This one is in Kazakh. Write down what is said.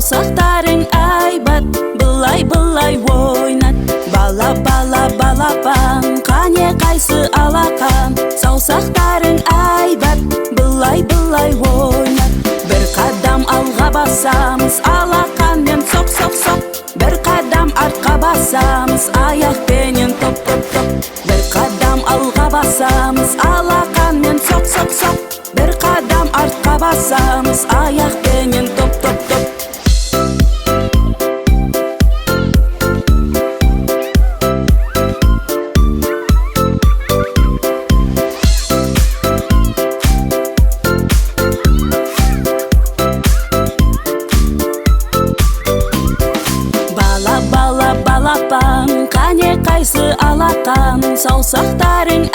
саусақтарың айбат, былай-былай ойнат. Бала-бала балапан, қане қайсы алақан. Саусақтарың айбат, былай-былай ойнат. Бір қадам алға басамыз, алақанмен соқ-соқ-соқ. Бір қадам артқа басамыз, аяқпенен топ-топ-топ. Бір қадам алға басамыз, алақанмен соқ-соқ-соқ. Бір қадам артқа басамыз, аяқпенен топ-топ-топ. Бала-бала балапан, қане қайсы алақан. Саусақтарың